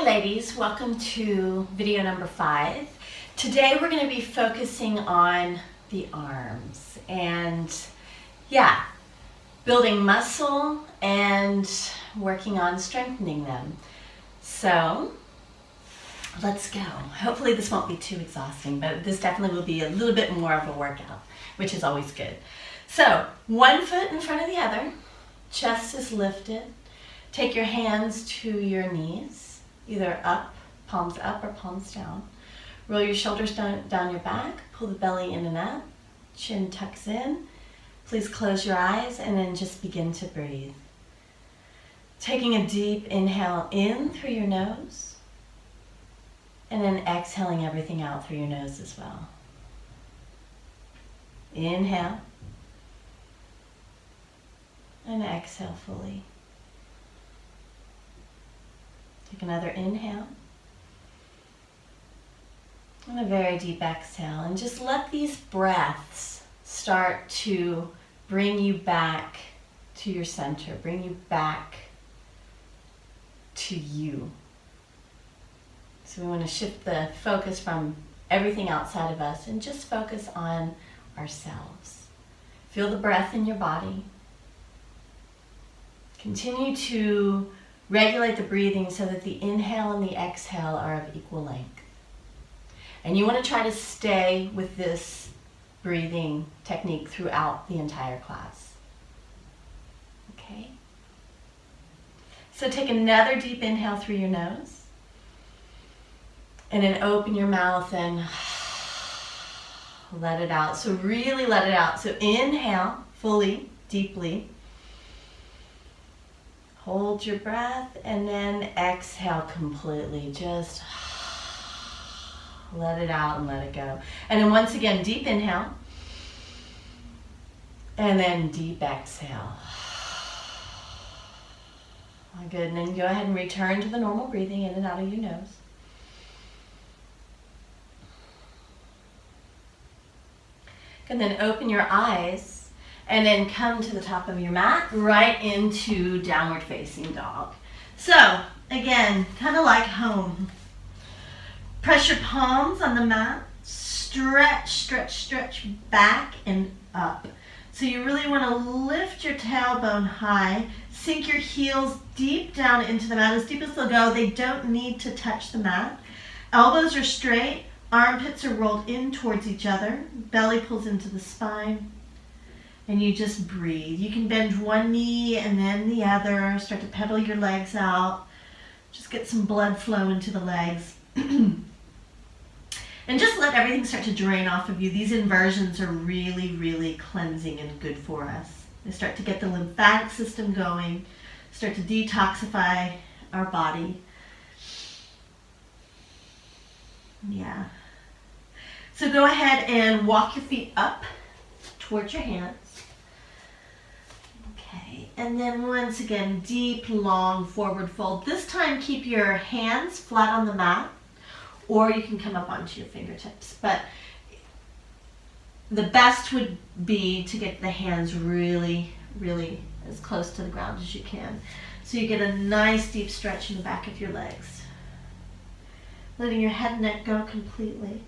Hi ladies, welcome to video number 5. Today we're going to be focusing on the arms and building muscle and working on strengthening them. So let's go. Hopefully this won't be too exhausting, but this definitely will be a little bit more of a workout, which is always good. So one foot in front of the other, chest is lifted. Take your hands to your knees, either up or palms down. Roll your shoulders down your back, pull the belly in and up, chin tucks in. Please close your eyes and then just begin to breathe. Taking a deep inhale in through your nose, and then exhaling everything out through your nose as well. Inhale, and exhale fully. Take another inhale and a very deep exhale, and just let these breaths start to bring you back to your center, bring you back to you. So we want to shift the focus from everything outside of us and just focus on ourselves. Feel the breath in your body. Continue to regulate the breathing so that the inhale and the exhale are of equal length. And you want to try to stay with this breathing technique throughout the entire class. Okay? So take another deep inhale through your nose. And then open your mouth and let it out. So really let it out. So inhale fully, deeply. Hold your breath and then exhale completely. Just let it out and let it go. And then once again, deep inhale. And then deep exhale. Good. And then go ahead and return to the normal breathing in and out of your nose. And then open your eyes. And then come to the top of your mat, right into downward facing dog. So, again, kind of like home. Press your palms on the mat, stretch back and up. So you really want to lift your tailbone high, sink your heels deep down into the mat, as deep as they'll go. They don't need to touch the mat. Elbows are straight, armpits are rolled in towards each other, belly pulls into the spine. And you just breathe. You can bend one knee and then the other. Start to pedal your legs out. Just get some blood flow into the legs. And just let everything start to drain off of you. These inversions are really, really cleansing and good for us. They start to get the lymphatic system going, start to detoxify our body. Yeah. So go ahead and walk your feet up towards your hands. Okay, and then once again, deep, long forward fold. This time keep your hands flat on the mat, or you can come up onto your fingertips. But the best would be to get the hands really, really as close to the ground as you can. So you get a nice deep stretch in the back of your legs. Letting your head and neck go completely.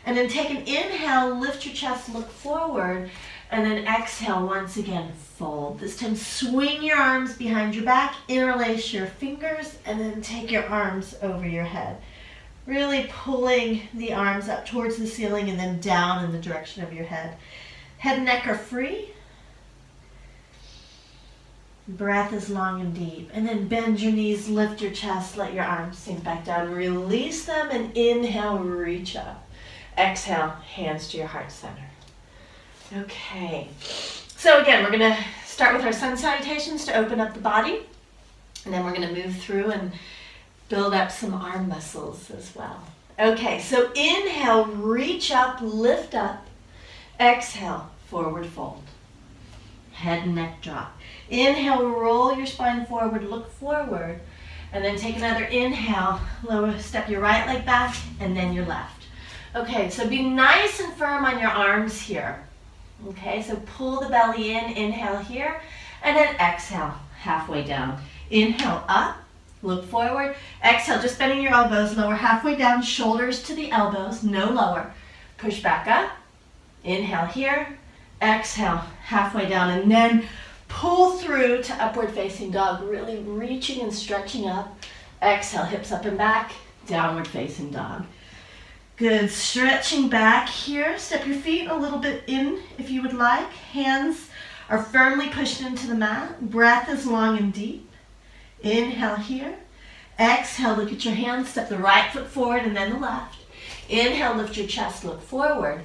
And then take an inhale, lift your chest, look forward, and then exhale once again, fold. This time swing your arms behind your back, interlace your fingers, and then take your arms over your head. Really pulling the arms up towards the ceiling and then down in the direction of your head. Head and neck are free. Breath is long and deep. And then bend your knees, lift your chest, let your arms sink back down. Release them and inhale, reach up. Exhale, hands to your heart center. Okay, so again, we're going to start with our sun salutations to open up the body, and then we're going to move through and build up some arm muscles as well. Okay, so inhale, reach up, lift up. Exhale, forward fold. Head and neck drop. Inhale, roll your spine forward, look forward, and then take another inhale, lower, step your right leg back, and then your left. Okay, so be nice and firm on your arms here. Okay, so pull the belly in, inhale here, and then exhale halfway down. Inhale up, look forward. Exhale, just bending your elbows, lower halfway down, shoulders to the elbows, no lower. Push back up. Inhale here. Exhale, halfway down, and then pull through to upward facing dog, really reaching and stretching up. Exhale, hips up and back, downward facing dog. Good, stretching back here. Step your feet a little bit in if you would like. Hands are firmly pushed into the mat. Breath is long and deep. Inhale here. Exhale, look at your hands. Step the right foot forward and then the left. Inhale, lift your chest, look forward.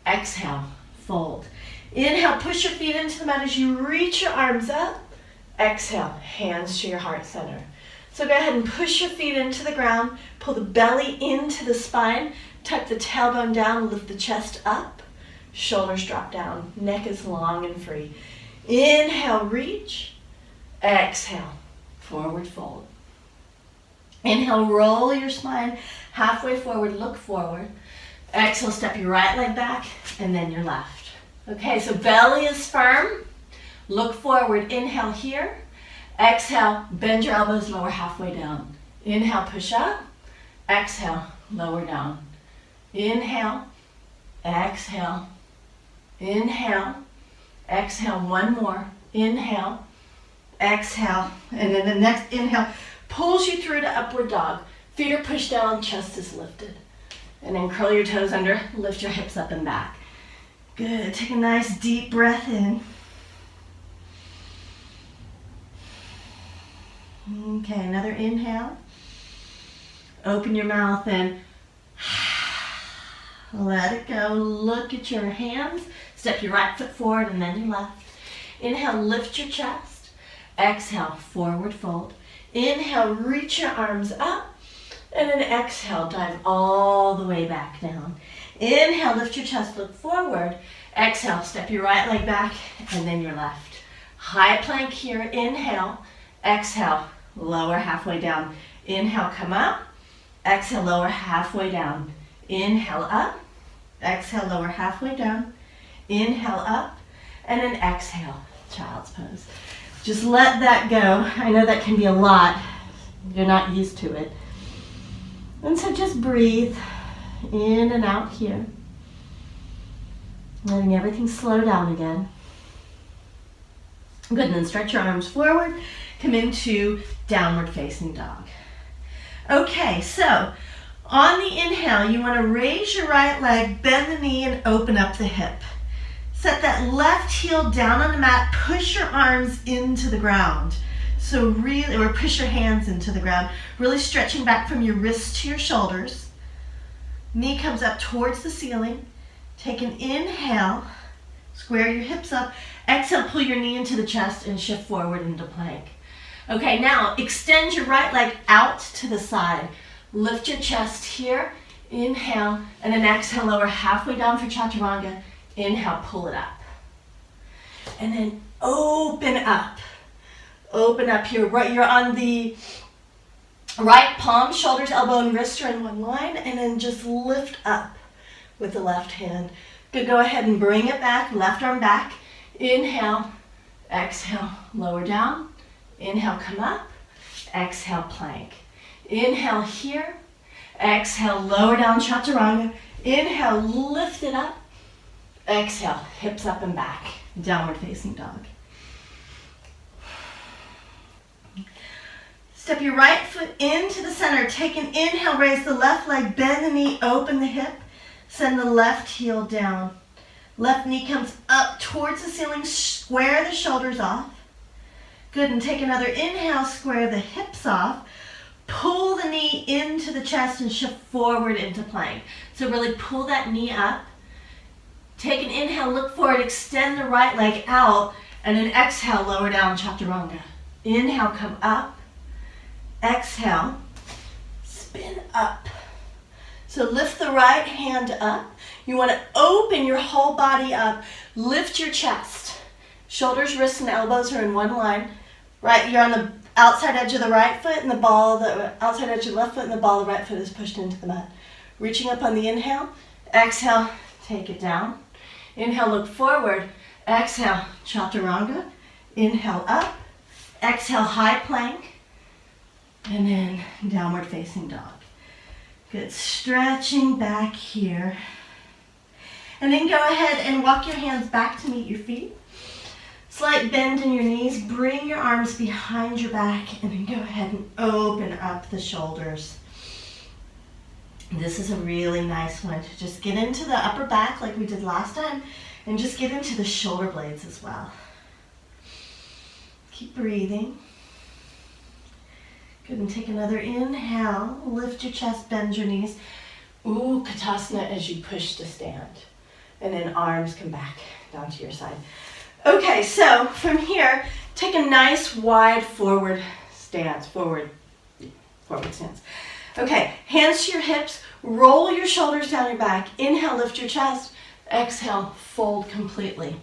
Exhale, fold. Inhale, push your feet into the mat as you reach your arms up. Exhale, hands to your heart center. So go ahead and push your feet into the ground. Pull the belly into the spine. Tuck the tailbone down, lift the chest up. Shoulders drop down. Neck is long and free. Inhale, reach. Exhale, forward fold. Inhale, roll your spine halfway forward, look forward. Exhale, step your right leg back and then your left. Okay, so belly is firm. Look forward, inhale here. Exhale, bend your elbows, lower halfway down. Inhale, push up. Exhale, lower down. Inhale, exhale, inhale, exhale, one more. Inhale, exhale, and then the next inhale pulls you through to upward dog. Feet are pushed down, chest is lifted. And then curl your toes under, lift your hips up and back. Good, take a nice deep breath in. Okay, another inhale. Open your mouth and let it go. Look at your hands. Step your right foot forward and then your left. Inhale, lift your chest. Exhale, forward fold. Inhale, reach your arms up. And then exhale, dive all the way back down. Inhale, lift your chest, look forward. Exhale, step your right leg back and then your left. High plank here. Inhale, exhale, lower halfway down. Inhale, come up. Exhale, lower halfway down. Inhale, up. Exhale, lower halfway down. Inhale, up. And then exhale, child's pose. Just let that go. I know that can be a lot. You're not used to it. And so just breathe in and out here. Letting everything slow down again. Good, and then stretch your arms forward. Come into downward facing dog. Okay, so on the inhale, you want to raise your right leg, bend the knee, and open up the hip. Set that left heel down on the mat, push your arms into the ground. So really, or push your hands into the ground, really stretching back from your wrists to your shoulders. Knee comes up towards the ceiling. Take an inhale, square your hips up. Exhale, pull your knee into the chest and shift forward into plank. Okay, now extend your right leg out to the side. Lift your chest here, inhale, and then exhale, lower halfway down for chaturanga. Inhale, pull it up. And then open up. Open up here. Right, you're on the right palm, shoulders, elbow, and wrist are in one line, and then just lift up with the left hand. Good, go ahead and bring it back, left arm back. Inhale, exhale, lower down. Inhale, come up. Exhale, plank. Inhale here. Exhale, lower down, chaturanga. Inhale, lift it up. Exhale, hips up and back. Downward facing dog. Step your right foot into the center. Take an inhale, raise the left leg, bend the knee, open the hip. Send the left heel down. Left knee comes up towards the ceiling, square the shoulders off. Good, and take another inhale, square the hips off. Pull the knee into the chest and shift forward into plank. So really pull that knee up. Take an inhale, look forward, extend the right leg out, and then exhale, lower down, chaturanga. Inhale, come up. Exhale, spin up. So lift the right hand up. You want to open your whole body up. Lift your chest. Shoulders, wrists, and elbows are in one line. Right, you're on the outside edge of the right foot, and the ball, the outside edge of the left foot, and the ball of the right foot is pushed into the mat. Reaching up on the inhale. Exhale, take it down. Inhale, look forward. Exhale, chaturanga. Inhale, up. Exhale, high plank. And then downward facing dog. Good, stretching back here. And then go ahead and walk your hands back to meet your feet. Slight bend in your knees, bring your arms behind your back, and then go ahead and open up the shoulders. This is a really nice one. Just get into the upper back like we did last time, and just get into the shoulder blades as well. Keep breathing. Good, and take another inhale. Lift your chest, bend your knees. Ooh, Katasana as you push to stand. And then arms come back down to your side. Okay, so from here, take a nice wide forward stance, forward stance. Okay, hands to your hips, roll your shoulders down your back. Inhale, lift your chest. Exhale, fold completely.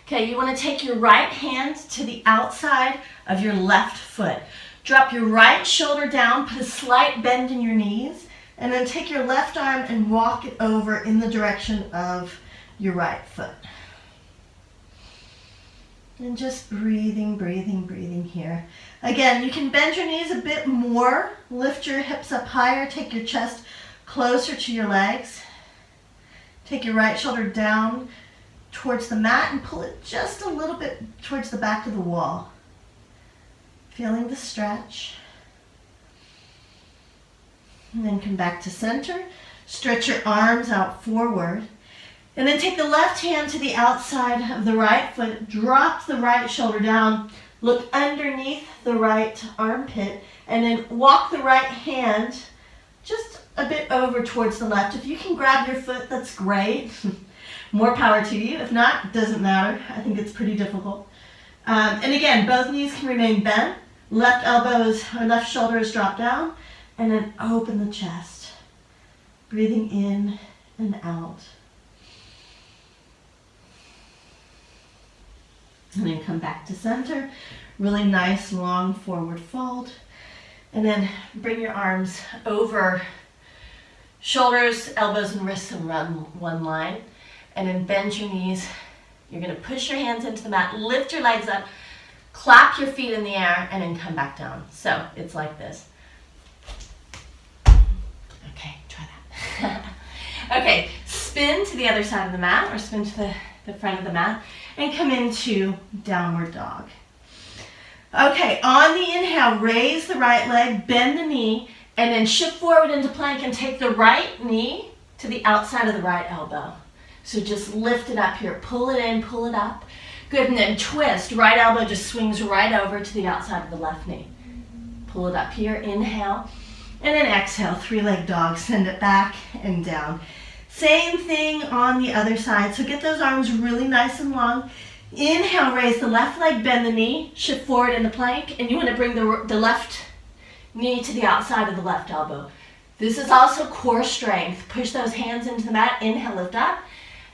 Okay, you want to take your right hand to the outside of your left foot. Drop your right shoulder down, put a slight bend in your knees, and then take your left arm and walk it over in the direction of your right foot. And just breathing, breathing, breathing here. Again, you can bend your knees a bit more, lift your hips up higher, take your chest closer to your legs. Take your right shoulder down towards the mat and pull it just a little bit towards the back of the wall. Feeling the stretch. And then come back to center. Stretch your arms out forward. And then take the left hand to the outside of the right foot. Drop the right shoulder down. Look underneath the right armpit. And then walk the right hand just a bit over towards the left. If you can grab your foot, that's great. More power to you. If not, it doesn't matter. I think it's pretty difficult. And again, both knees can remain bent. Left elbows or left shoulder is dropped down. And then open the chest. Breathing in and out. And then come back to center. Really nice long forward fold. And then bring your arms over shoulders, elbows, and wrists and run one line. And then bend your knees. You're going to push your hands into the mat, lift your legs up, clap your feet in the air, and then come back down. So it's like this. Okay, try that. Okay, spin to the other side of the mat, or spin to the front of the mat, and come into downward dog. Okay, on the inhale, raise the right leg, bend the knee, and then shift forward into plank and take the right knee to the outside of the right elbow. So just lift it up here, pull it in, pull it up. Good, and then twist. Right elbow just swings right over to the outside of the left knee. Pull it up here, inhale, and then exhale, three-leg dog, send it back and down. Same thing on the other side, so get those arms really nice and long. Inhale, raise the left leg, bend the knee, shift forward into plank, and you want to bring the left knee to the outside of the left elbow. This is also core strength. Push those hands into the mat, inhale, lift up,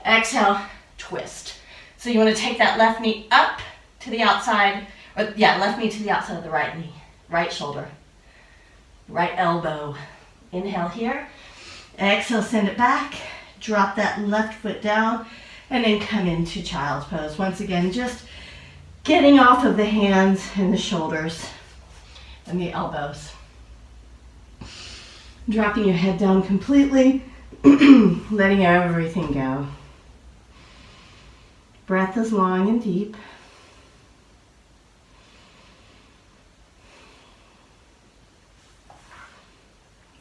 exhale, twist. So you want to take that left knee up to the outside, left knee to the outside of the right knee, right shoulder, right elbow. Inhale here, exhale, send it back, drop that left foot down, and then come into child's pose. Once again, just getting off of the hands and the shoulders and the elbows. Dropping your head down completely, letting everything go. Breath is long and deep.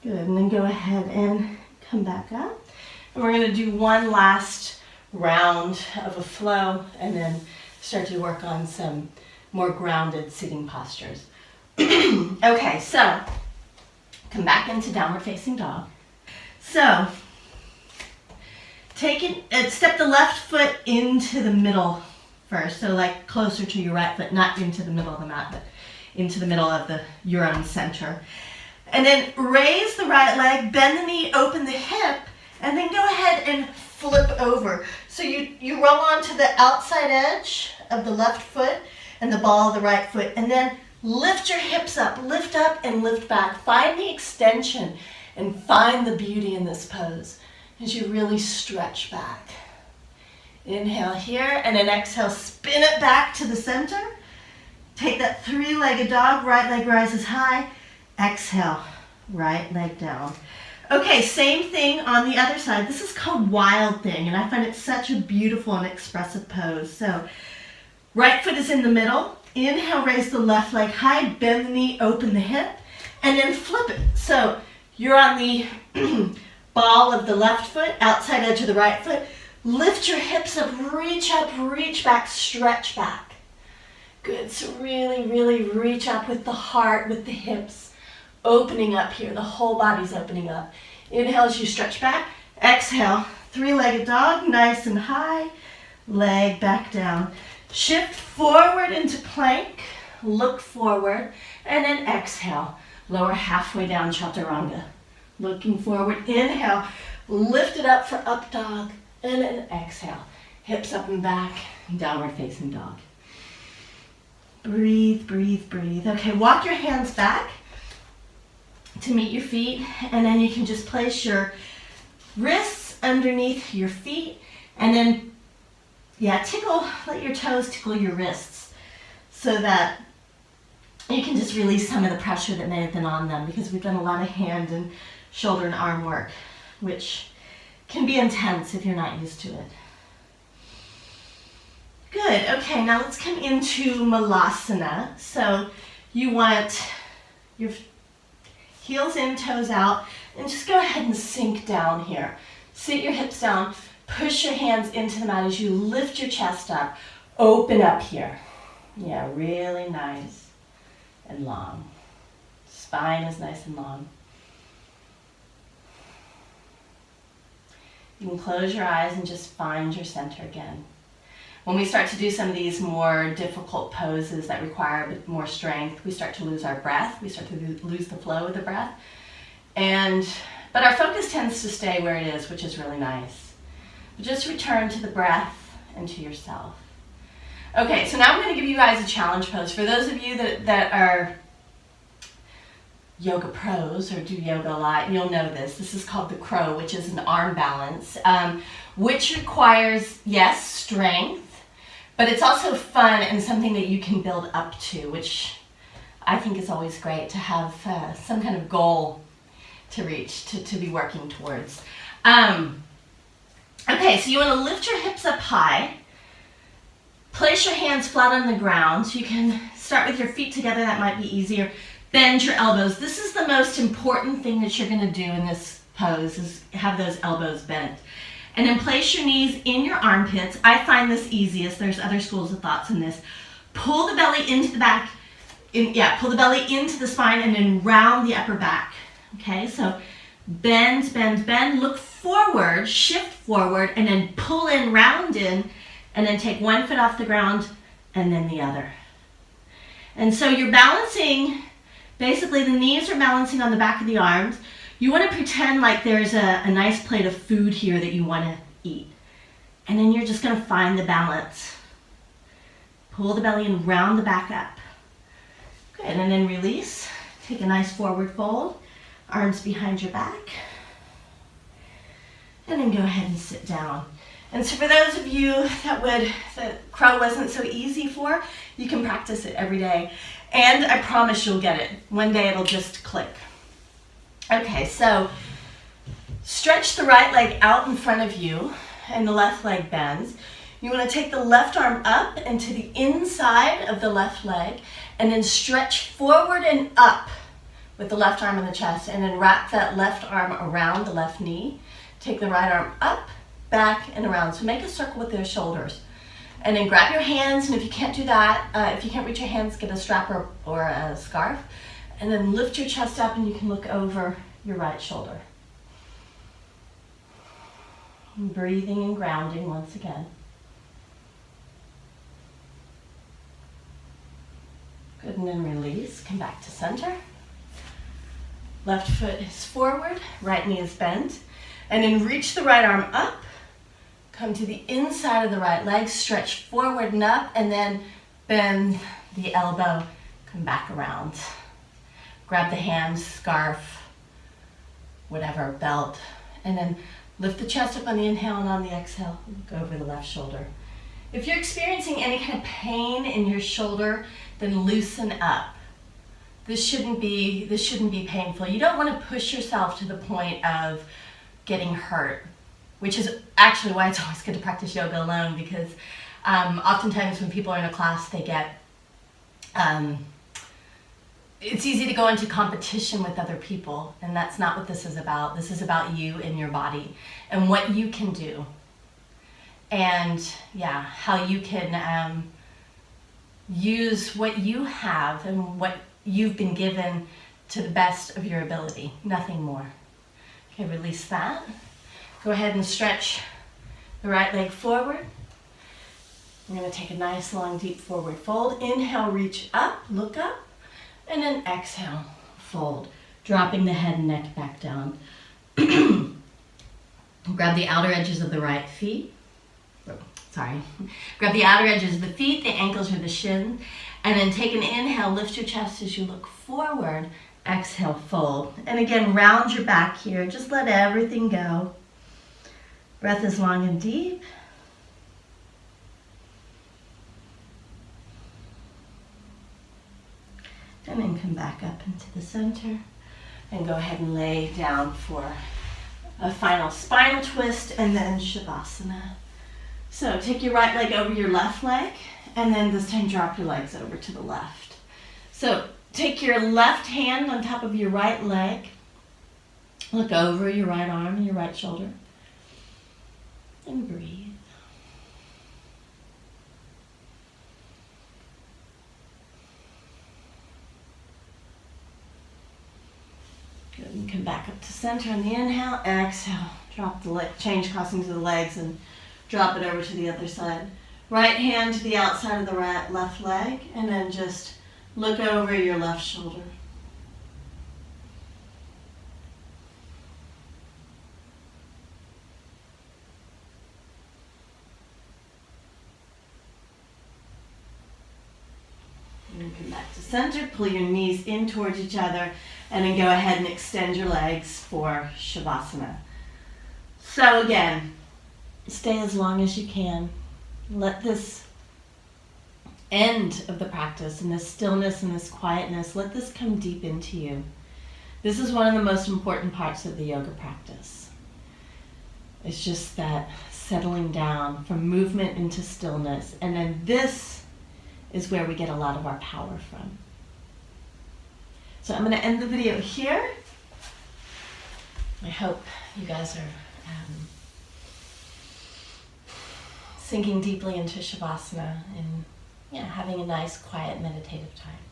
Good, and then go ahead and come back up. And we're going to do one last round of a flow and then start to work on some more grounded sitting postures. Okay, so come back into downward facing dog. So step the left foot into the middle first, so like closer to your right foot, not into the middle of the mat, but into the middle of your own center. And then raise the right leg, bend the knee, open the hip, and then go ahead and flip over. So you roll onto the outside edge of the left foot and the ball of the right foot, and then lift your hips up and lift back. Find the extension and find the beauty in this pose as you really stretch back. Inhale here, and then exhale, spin it back to the center. Take that three-legged dog, right leg rises high. Exhale, right leg down. Okay, same thing on the other side. This is called Wild Thing, and I find it such a beautiful and expressive pose. So, right foot is in the middle. Inhale, raise the left leg high, bend the knee, open the hip, and then flip it. So, you're on the ball of the left foot, outside edge of the right foot. Lift your hips up, reach back, stretch back. Good, so really, really reach up with the heart, with the hips. Opening up here, the whole body's opening up. Inhale as you stretch back. Exhale, three-legged dog, nice and high. Leg back down. Shift forward into plank, look forward, and then exhale. Lower halfway down, chaturanga. Looking forward, inhale, lift it up for up dog, and then exhale. Hips up and back, downward facing dog. Breathe, breathe, breathe. Okay, walk your hands back to meet your feet, and then you can just place your wrists underneath your feet, and then, let your toes tickle your wrists so that you can just release some of the pressure that may have been on them, because we've done a lot of hand and shoulder and arm work, which can be intense if you're not used to it. Good, okay, now let's come into Malasana. So you want your heels in, toes out, and just go ahead and sink down here. Sit your hips down, push your hands into the mat as you lift your chest up, open up here. Yeah, really nice and long. Spine is nice and long. You can close your eyes and just find your center again. When we start to do some of these more difficult poses that require a bit more strength, we start to lose our breath. We start to lose the flow of the breath. But our focus tends to stay where it is, which is really nice. But just return to the breath and to yourself. Okay, so now I'm going to give you guys a challenge pose. For those of you that are yoga pros or do yoga a lot, you'll know this. This is called the crow, which is an arm balance, which requires, yes, strength, but it's also fun and something that you can build up to, which I think is always great to have some kind of goal to reach, to be working towards. Okay, so you want to lift your hips up high. Place your hands flat on the ground. So you can start with your feet together. That might be easier. Bend your elbows. This is the most important thing that you're going to do in this pose, is have those elbows bent. And then place your knees in your armpits. I find this easiest. There's other schools of thoughts in this. Pull the belly into the back. Pull the belly into the spine and then round the upper back. Okay, so bend, bend, bend. Look forward, shift forward, and then pull in, round in, and then take one foot off the ground and then the other. And so you're balancing, basically the knees are balancing on the back of the arms. You want to pretend like there's a nice plate of food here that you want to eat. And then you're just going to find the balance. Pull the belly and round the back up. Good, and then release. Take a nice forward fold. Arms behind your back. And then go ahead and sit down. And so for those of you that crow wasn't so easy for, you can practice it every day. And I promise you'll get it. One day it'll just click. Okay, so stretch the right leg out in front of you and the left leg bends. You want to take the left arm up and to the inside of the left leg, and then stretch forward and up with the left arm in the chest, and then wrap that left arm around the left knee. Take the right arm up, back, and around. So make a circle with those shoulders. And then grab your hands, and if you can't do that, if you can't reach your hands, get a strap or a scarf. And then lift your chest up and you can look over your right shoulder. And breathing and grounding once again. Good, and then release, come back to center. Left foot is forward, right knee is bent. And then reach the right arm up, come to the inside of the right leg, stretch forward and up, and then bend the elbow, come back around. Grab the hand, scarf, whatever, belt, and then lift the chest up on the inhale, and on the exhale, go over the left shoulder. If you're experiencing any kind of pain in your shoulder, then loosen up. this shouldn't be painful. You don't want to push yourself to the point of getting hurt, which is actually why it's always good to practice yoga alone, because oftentimes when people are in a class, they get, it's easy to go into competition with other people, and that's not what this is about. This is about you and your body and what you can do, and yeah, how you can use what you have and what you've been given to the best of your ability, nothing more. Okay, release that. Go ahead and stretch the right leg forward. We're going to take a nice long deep forward fold. Inhale, reach up, look up, and then exhale, fold, dropping the head and neck back down. Grab the outer edges of the right feet. Grab the outer edges of the feet, the ankles or the shins, and then take an inhale, lift your chest as you look forward. Exhale, fold. And again, round your back here. Just let everything go. Breath is long and deep. And then come back up into the center and go ahead and lay down for a final spinal twist and then Shavasana. So take your right leg over your left leg, and then this time drop your legs over to the left. So take your left hand on top of your right leg, look over your right arm and your right shoulder, and breathe. Good, and come back up to center on the inhale, exhale, drop the leg, change crossing to the legs and drop it over to the other side. Right hand to the outside of the left leg, and then just look over your left shoulder. And come back to center, pull your knees in towards each other, and then go ahead and extend your legs for Shavasana. So again, stay as long as you can. Let this end of the practice and this stillness and this quietness, let this come deep into you. This is one of the most important parts of the yoga practice. It's just that settling down from movement into stillness. And then this is where we get a lot of our power from. So I'm going to end the video here. I hope you guys are sinking deeply into Shavasana and having a nice, quiet, meditative time.